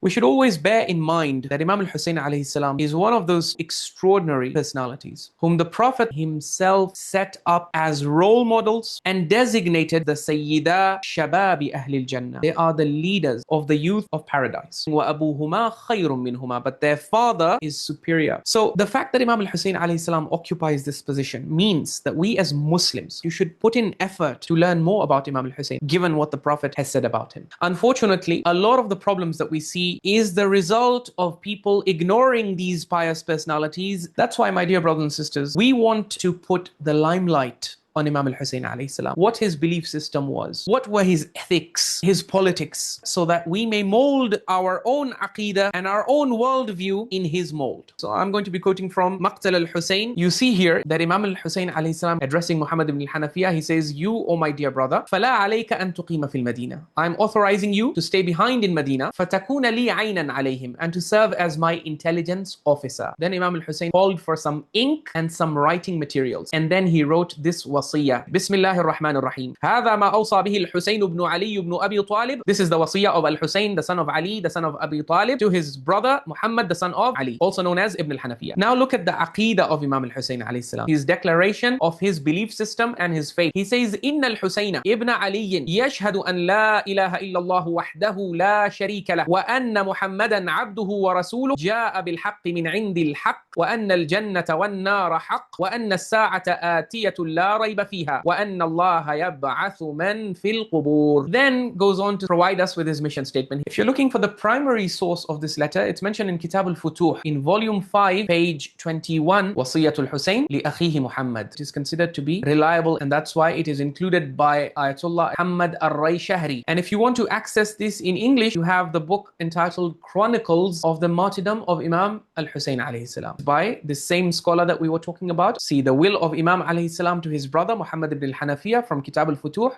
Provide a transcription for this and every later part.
We should always bear in mind that Imam Hussein alayhi salam is one of those extraordinary personalities whom the Prophet himself set up as role models and designated the Sayyida Shababi Ahlil Jannah. They are the leaders of the youth of paradise. وَأَبُوهُمَا خَيْرٌ مِّنْهُمَا. But their father is superior. So the fact that Imam Hussein alayhi salam occupies this position means that we as Muslims, you should put in effort to learn more about Imam Hussein, given what the Prophet has said about him. Unfortunately, a lot of the problems that we see is the result of people ignoring these pious personalities. That's why, my dear brothers and sisters, we want to put the limelight on Imam Hussein alayhi salam, what his belief system was, what were his ethics, his politics, so that we may mold our own aqeedah and our own worldview in his mold. So I'm going to be quoting from Maqtal al-Husayn. You see here that Imam Hussein alayhi salam, addressing Muhammad ibn al-Hanafiyyah, he says, "You, O my dear brother, فَلَا عَلَيْكَ أَن تُقِيمَ فِي الْمَدِينَةِ." I'm authorizing you to stay behind in Medina, فَتَكُونَ لِي عَيْنًا عَلَيْهِمْ, and to serve as my intelligence officer. Then Imam Hussein called for some ink and some writing materials, and then he wrote this Waṣiyyah. بسم الله الرحمن الرحيم. هذا ما أوصى به الحسين بن علي بن أبي طالب. This is the Waṣiyyah of Al-Hussein, the son of Ali, the son of Abi Talib, to his brother Muhammad, the son of Ali, also known as Ibn al-Hanafiyyah. Now look at the aqeedah of Imam Hussein alayhi salam, his declaration of his belief system and his faith. He says, إن الحسين ابن علي يشهد أن لا إله إلا الله وحده لا شريك له وأن محمدا عبده ورسوله جاء بالحق من عند الحق وأن الجنة والنار حق وأن الساعة آتية لا ريب فيها وَأَنَّ اللَّهَ يَبْعَثُ مَنْ فِي الْقُبُورِ. Then goes on to provide us with his mission statement. If you're looking for the primary source of this letter, it's mentioned in Kitab al-Futuh in volume 5, page 21, Waṣiyyah al-Husayn li Muhammad. It is considered to be reliable, and that's why it is included by Ayatollah Muhammad al-Rayshahri. And if you want to access this in English, you have the book entitled Chronicles of the Martyrdom of Imam al-Hussein alayhi salam, by the same scholar that we were talking about. See the will of Imam alayhi salam to his brother Muhammad ibn al-Hanafiyyah from Kitab al-Futuh.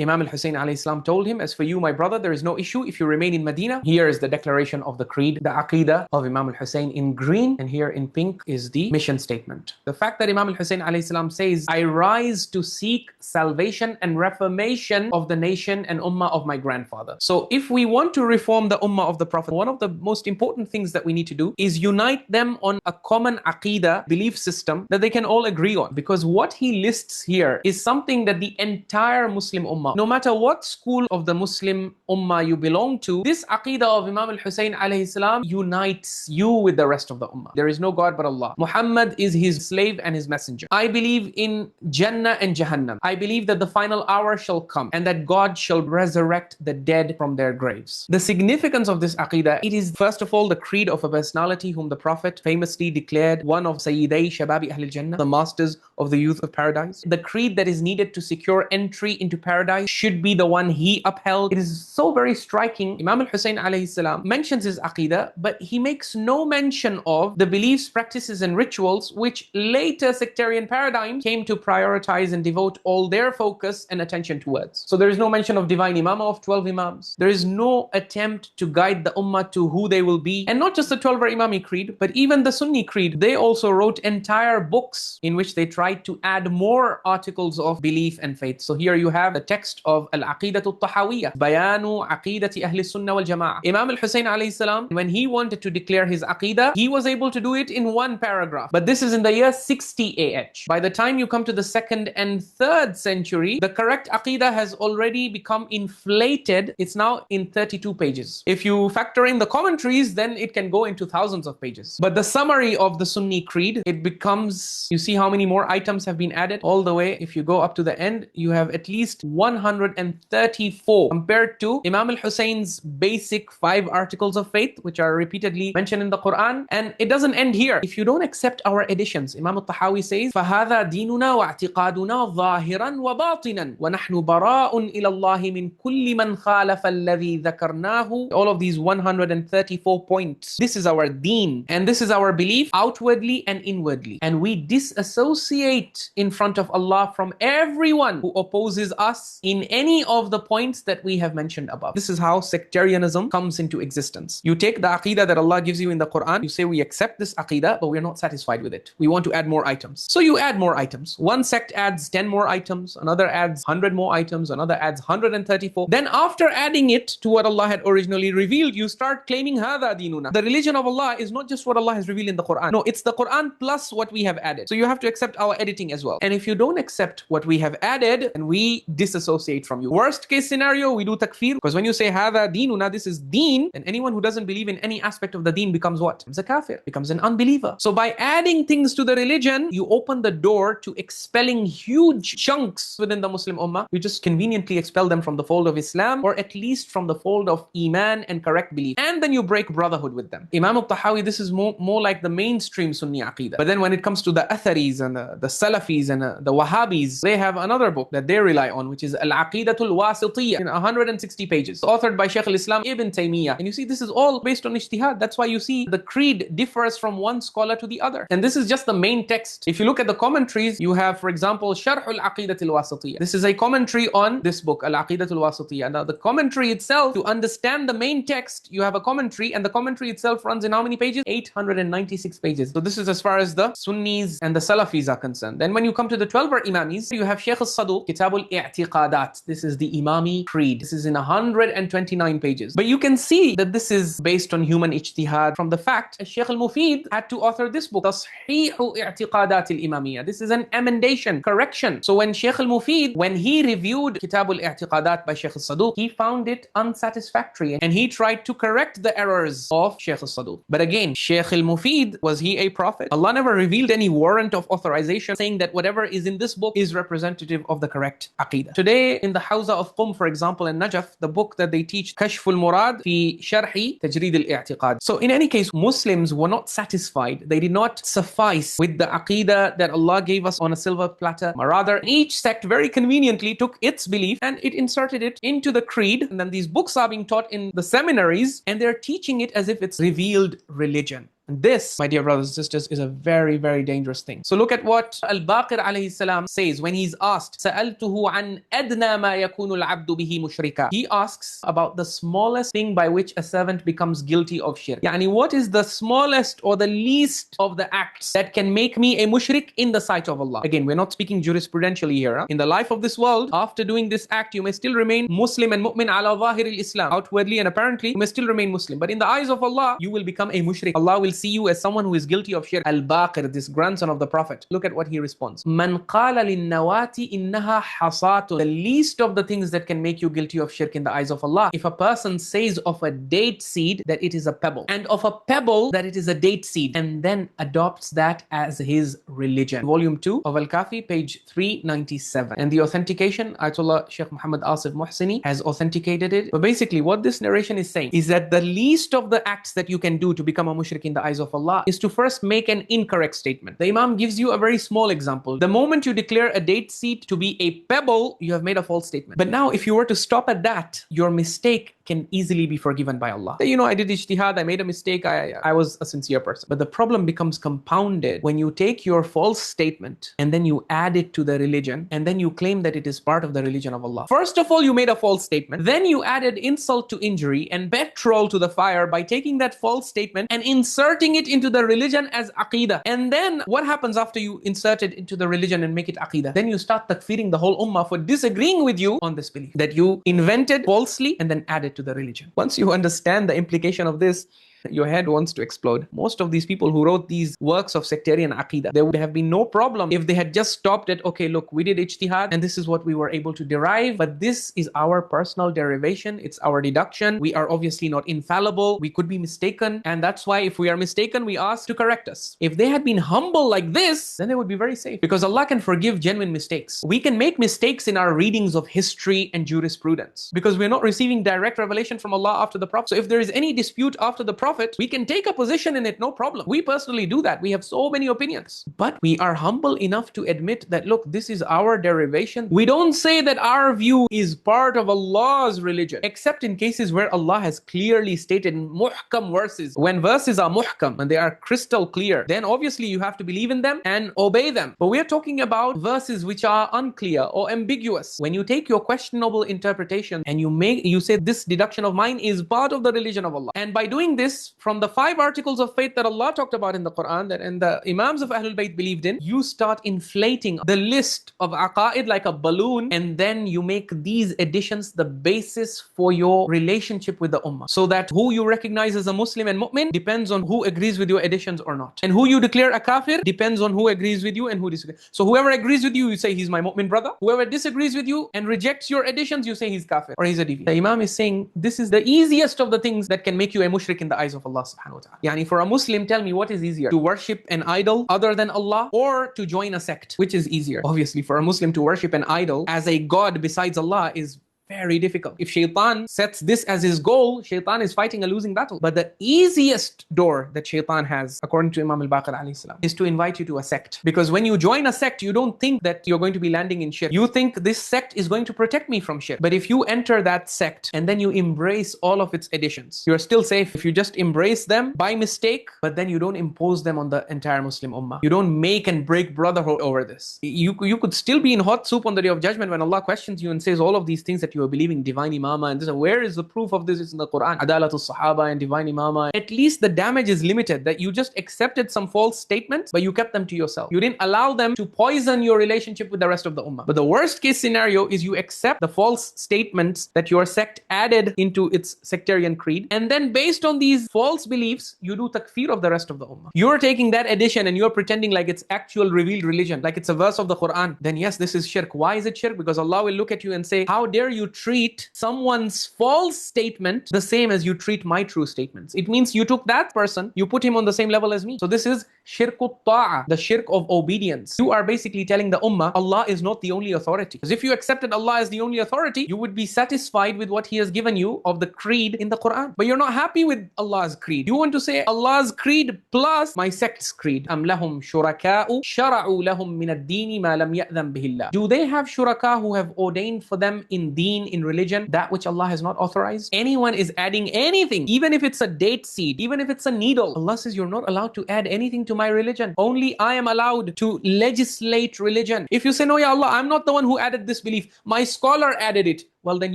Imam Hussein alayhi salam told him, as for you, my brother, there is no issue if you remain in Medina. Here is the declaration of the creed, the aqeedah of Imam Hussein in green, and here in pink is the mission statement. The fact that Imam Hussein alayhi salam says, I rise to seek salvation and reformation of the nation and ummah of my grandfather. So if we want to reform the ummah of the Prophet, one of the most important things that we need to do is unite them on a common aqeedah belief system that they can all agree on. Because what he lists here is something that the entire Muslim ummah, no matter what school of the Muslim Ummah you belong to, this aqeedah of Imam al-Hussein alayhi salam unites you with the rest of the Ummah. There is no God but Allah. Muhammad is his slave and his messenger. I believe in Jannah and Jahannam. I believe that the final hour shall come and that God shall resurrect the dead from their graves. The significance of this aqeedah, it is first of all the creed of a personality whom the Prophet famously declared one of Sayyiday Shababi Ahlil Jannah, the masters of the youth of paradise. The creed that is needed to secure entry into paradise should be the one he upheld. It is so very striking. Imam Hussein alayhi salam mentions his aqeedah, but he makes no mention of the beliefs, practices and rituals which later sectarian paradigms came to prioritize and devote all their focus and attention towards. So there is no mention of divine imamah of 12 imams. There is no attempt to guide the ummah to who they will be. And not just the 12 Imami creed, but even the Sunni creed. They also wrote entire books in which they tried to add more articles of belief and faith. So here you have the text of Al-Aqīdah al-Taḥawiyyah, Bayānu Aqīdati Ahli Sunnah wal Jamā'ah. Imam Hussein alayhi salam, when he wanted to declare his aqeedah, he was able to do it in one paragraph. But this is in the year 60 AH. By the time you come to the 2nd and 3rd century, the correct aqeedah has already become inflated. It's now in 32 pages. If you factor in the commentaries, then it can go into thousands of pages. But the summary of the Sunni creed, it becomes, you see how many more items have been added all the way. If you go up to the end, you have at least 134 compared to Imam al-Husayn's basic 5 articles of faith, which are repeatedly mentioned in the Quran. And it doesn't end here. If you don't accept our additions, Imam al-Taḥawi says, فَهَذَا دِينُنَا وَاعْتِقَادُنَا ظَاهِرًا وَبَاطِنًا وَنَحْنُ بَرَاءٌ إِلَى اللَّهِ مِنْ كُلِّ مَنْ خَالَفَ الَّذِي ذَكَرْنَاهُ. All of these 134 points. This is our deen, and this is our belief outwardly and inwardly. And we disassociate in front of Allah from everyone who opposes us in any of the points that we have mentioned above. This is how sectarianism comes into existence. You take the aqeedah that Allah gives you in the Quran, you say we accept this aqeedah, but we're not satisfied with it. We want to add more items. So you add more items. One sect adds 10 more items, another adds 100 more items, another adds 134. Then after adding it to what Allah had originally revealed, you start claiming hada dinuna. The religion of Allah is not just what Allah has revealed in the Quran. No, it's the Quran plus what we have added. So you have to accept our editing as well. And if you don't accept what we have added, then we disassociate from you. Worst case scenario, we do takfir, because when you say hada dinuna, this is deen, then anyone who doesn't believe in any aspect of the deen becomes what? Becomes a kafir, becomes an unbeliever. So by adding things to the religion, you open the door to expelling huge chunks within the Muslim Ummah. You just conveniently expel them from the fold of Islam, or at least from the fold of Iman and correct belief. And then you break brotherhood with them. Imam al-Tahawi, this is more like the mainstream Sunni Aqeedah. But then when it comes to the Atharis and the Salafis and the Wahhabis, they have another book that they rely on, which is Al-Aqidatul Wasitiyyah, in 160 pages, authored by Shaykh al-Islam Ibn Taymiyyah. And you see, this is all based on ijtihad. That's why you see the creed differs from one scholar to the other. And this is just the main text. If you look at the commentaries, you have, for example, Sharh al-Aqidatul Wasitiyyah. This is a commentary on this book, Al-Aqidatul Wasitiyyah. Now, the commentary itself, to understand the main text, you have a commentary, and the commentary itself runs in how many pages? 896 pages. So this is as far as the Sunnis and the Salafis are concerned. Then when you come to the 12 Imamis, you have Shaykh al-Saduq, Kitab al-I'tiqadat. This is the Imami Creed. This is in 129 pages. But you can see that this is based on human ijtihad from the fact that Shaykh al-Mufid had to author this book, Tasheehu I'tiqadat al-Imamiyya. This is an emendation, correction. So when Shaykh al-Mufid, when he reviewed Kitab al-I'tiqadat by Shaykh al-Saduq, he found it unsatisfactory, and he tried to correct the errors of Shaykh al-Saduq. But again, Shaykh al-Mufid, was he a prophet? Allah never revealed any warrant of authorization saying that whatever is in this book is representative of the correct aqeedah. Today, in the Hawza of Qum, for example, in Najaf, the book that they teach, Kashful Murad fi Sharhi Tajreed al-I'tiqad. So in any case, Muslims were not satisfied. They did not suffice with the aqeedah that Allah gave us on a silver platter. Rather, each sect very conveniently took its belief and it inserted it into the creed. And then these books are being taught in the seminaries, and they're teaching it as if it's revealed religion. And this, my dear brothers and sisters, is a very, very dangerous thing. So look at what Al-Baqir عليه السلام says when he's asked, سألته عن أدنى ما يكون العبد به مشركا. He asks about the smallest thing by which a servant becomes guilty of shirk. Yani, what is the smallest or the least of the acts that can make me a mushrik in the sight of Allah? Again, we're not speaking jurisprudentially here. In the life of this world, after doing this act, you may still remain Muslim and mu'min ala zahir al-Islam. Outwardly and apparently, you may still remain Muslim. But in the eyes of Allah, you will become a mushrik. Allah will see you as someone who is guilty of shirk. Al-Baqir, this grandson of the Prophet, look at what he responds. Man qala lin-nawati innaha hasatun. The least of the things that can make you guilty of shirk in the eyes of Allah, if a person says of a date seed that it is a pebble, and of a pebble that it is a date seed, and then adopts that as his religion. Volume 2 of Al-Kafi, page 397. And the authentication, Ayatollah Sheikh Muhammad Asif Muhsini has authenticated it. But basically what this narration is saying is that the least of the acts that you can do to become a mushrik in the eyes of Allah is to first make an incorrect statement. The Imam gives you a very small example. The moment you declare a date seed to be a pebble, you have made a false statement. But now if you were to stop at that, your mistake can easily be forgiven by Allah. You know, I did ijtihad, I made a mistake, I was a sincere person. But the problem becomes compounded when you take your false statement and then you add it to the religion, and then you claim that it is part of the religion of Allah. First of all, you made a false statement. Then you added insult to injury and petrol to the fire by taking that false statement and inserting it into the religion as aqeedah. And then what happens after you insert it into the religion and make it aqeedah? Then you start takfiring the whole ummah for disagreeing with you on this belief that you invented falsely and then added to the religion. Once you understand the implication of this, your head wants to explode. Most of these people who wrote these works of sectarian aqeedah, there would have been no problem if they had just stopped at, okay, look, we did ijtihad and this is what we were able to derive, but this is our personal derivation, it's our deduction. We are obviously not infallible, we could be mistaken, and that's why if we are mistaken, we ask to correct us. If they had been humble like this, then they would be very safe, because Allah can forgive genuine mistakes. We can make mistakes in our readings of history and jurisprudence because we're not receiving direct revelation from Allah after the Prophet. So if there is any dispute after the Prophet, Prophet, we can take a position in it, no problem. We personally do that. We have so many opinions. But we are humble enough to admit that, look, this is our derivation. We don't say that our view is part of Allah's religion, except in cases where Allah has clearly stated in muhkam verses. When verses are muhkam and they are crystal clear, then obviously you have to believe in them and obey them. But we are talking about verses which are unclear or ambiguous. When you take your questionable interpretation and you say this deduction of mine is part of the religion of Allah, and by doing this, from the 5 articles of faith that Allah talked about in the Quran and the Imams of Ahlul Bayt believed in, you start inflating the list of aqa'id like a balloon, and then you make these additions the basis for your relationship with the ummah. So that who you recognize as a Muslim and mu'min depends on who agrees with your additions or not. And who you declare a kafir depends on who agrees with you and who disagrees. So whoever agrees with you, you say he's my mu'min brother. Whoever disagrees with you and rejects your additions, you say he's kafir or he's a deviant. The Imam is saying this is the easiest of the things that can make you a mushrik in the eyes of Allah subhanahu wa ta'ala. Yani for a Muslim, tell me what is easier, to worship an idol other than Allah or to join a sect? Which is easier? Obviously for a Muslim to worship an idol as a god besides Allah is very difficult. If shaitan sets this as his goal, shaitan is fighting a losing battle. But the easiest door that shaitan has, according to Imam al-Baqir alayhi salam, is to invite you to a sect. Because when you join a sect, you don't think that you're going to be landing in shirk. You think this sect is going to protect me from shirk. But if you enter that sect and then you embrace all of its additions, you're still safe if you just embrace them by mistake, but then you don't impose them on the entire Muslim Ummah. You don't make and break brotherhood over this. You could still be in hot soup on the Day of Judgment when Allah questions you and says all of these things that you are believing, divine imama and this. Where is the proof of this? It's in the Quran. Adalatul Sahaba and divine imama. At least the damage is limited, that you just accepted some false statements, but you kept them to yourself. You didn't allow them to poison your relationship with the rest of the ummah. But the worst case scenario is you accept the false statements that your sect added into its sectarian creed, and then based on these false beliefs, you do takfir of the rest of the ummah. You're taking that addition and you're pretending like it's actual revealed religion, like it's a verse of the Quran. Then yes, this is shirk. Why is it shirk? Because Allah will look at you and say, how dare you treat someone's false statement the same as you treat my true statements? It means you took that person, you put him on the same level as me. So this is shirkut ta'ah, the shirk of obedience. You are basically telling the ummah, Allah is not the only authority. Because if you accepted Allah as the only authority, you would be satisfied with what He has given you of the creed in the Quran. But you're not happy with Allah's creed. You want to say Allah's creed plus my sect's creed. Am lahum shuraka'u shara'u lahum min ad-dini ma lam ya'dhan bihi Allah. Do they have shuraka who have ordained for them in deen, in religion, that which Allah has not authorized? Anyone is adding anything, even if it's a date seed, even if it's a needle. Allah says you're not allowed to add anything to my religion. Only I am allowed to legislate religion. If you say, no, Ya Allah, I'm not the one who added this belief, my scholar added it, well, then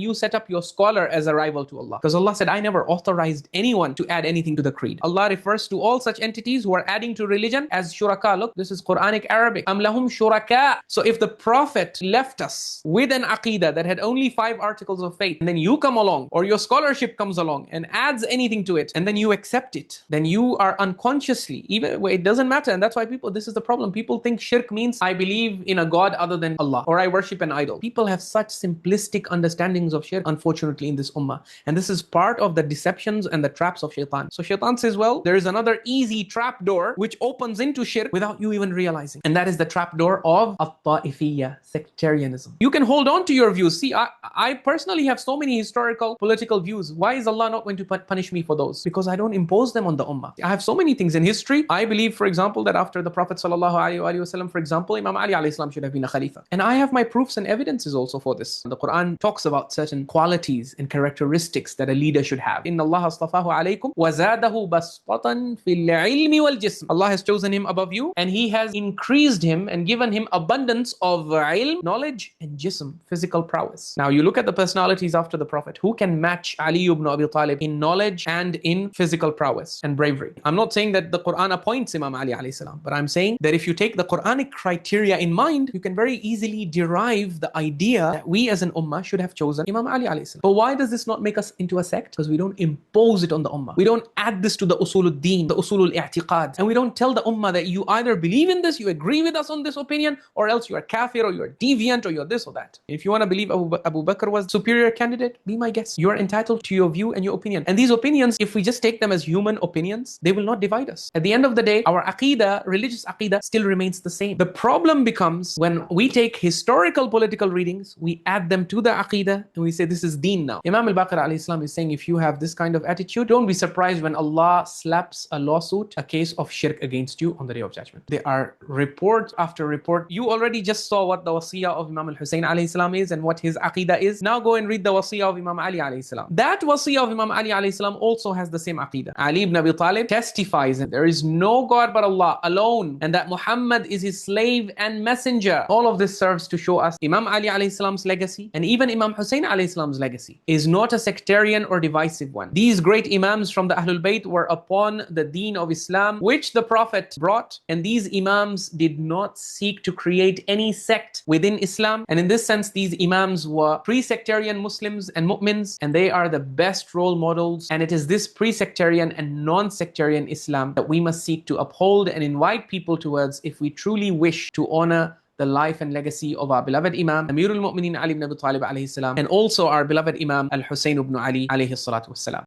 you set up your scholar as a rival to Allah. Because Allah said, I never authorized anyone to add anything to the creed. Allah refers to all such entities who are adding to religion as shuraka. Look, this is Quranic Arabic. Am lahum shuraka. So if the Prophet left us with an aqīdah that had only 5 articles of faith, and then you come along, or your scholarship comes along and adds anything to it, and then you accept it, then you are unconsciously, even it doesn't matter. And that's why this is the problem. People think shirk means I believe in a God other than Allah, or I worship an idol. People have such simplistic understandings of shirk, unfortunately, in this ummah. And this is part of the deceptions and the traps of shaitan. So shaitan says, well, there is another easy trap door which opens into shirk without you even realizing. And that is the trap door of al-Ta'ifiyya, sectarianism. You can hold on to your views. See, I personally have so many historical, political views. Why is Allah not going to punish me for those? Because I don't impose them on the ummah. I have so many things in history. I believe, for example, that after the Prophet ﷺ, for example, Imam Ali alayhi should have been a Khalifa. And I have my proofs and evidences also for this. The Quran talks about certain qualities and characteristics that a leader should have. Inna Allah astafahu alaykum wa zadahu basṭatan fil ilmi wal jism. Allah has chosen him above you, and He has increased him and given him abundance of ilm, knowledge, and jism, physical prowess. Now you look at the personalities after the Prophet. Who can match Ali ibn Abi Talib in knowledge and in physical prowess and bravery? I'm not saying that the Quran appoints Imam Ali alayhi salam, but I'm saying that if you take the Quranic criteria in mind, you can very easily derive the idea that we as an ummah should have chosen Imam Ali alayhi salam. But why does this not make us into a sect? Because we don't impose it on the ummah. We don't add this to the usulul deen, the usulul i'tiqad. And we don't tell the ummah that you either believe in this, you agree with us on this opinion, or else you are kafir, or you are deviant, or you're this or that. If you want to believe Abu Bakr was superior candidate, be my guest. You are entitled to your view and your opinion. And these opinions, if we just take them as human opinions, they will not divide us. At the end of the day, our aqīdah, religious aqīdah, still remains the same. The problem becomes when we take historical political readings, we add them to the aqīdah, aqeedah and we say this is deen now. Imam al-Baqir alayhi salam is saying, if you have this kind of attitude, don't be surprised when Allah slaps a lawsuit, a case of shirk against you on the Day of Judgment. There are report after report. You already just saw what the Waṣiyyah of Imam Hussein alayhi salam is and what his aqeedah is. Now go and read the Waṣiyyah of Imam Ali alayhi salam. That Waṣiyyah of Imam Ali alayhi salam also has the same aqeedah. Ali ibn Abi Talib testifies that there is no God but Allah alone, and that Muhammad is his slave and messenger. All of this serves to show us Imam Ali alayhi salam's legacy and even Imam Hussein alayhi salam's legacy is not a sectarian or divisive one. These great Imams from the Ahlul Bayt were upon the deen of Islam which the Prophet brought, and these Imams did not seek to create any sect within Islam. And in this sense, these Imams were pre-sectarian Muslims and mu'mins, and they are the best role models. And it is this pre-sectarian and non-sectarian Islam that we must seek to uphold and invite people towards if we truly wish to honor the life and legacy of our beloved Imam, Amirul Mu'mineen Ali ibn Abi Talib alayhi salam, and also our beloved Imam Al-Husayn ibn Ali alayhi salatu wassalam.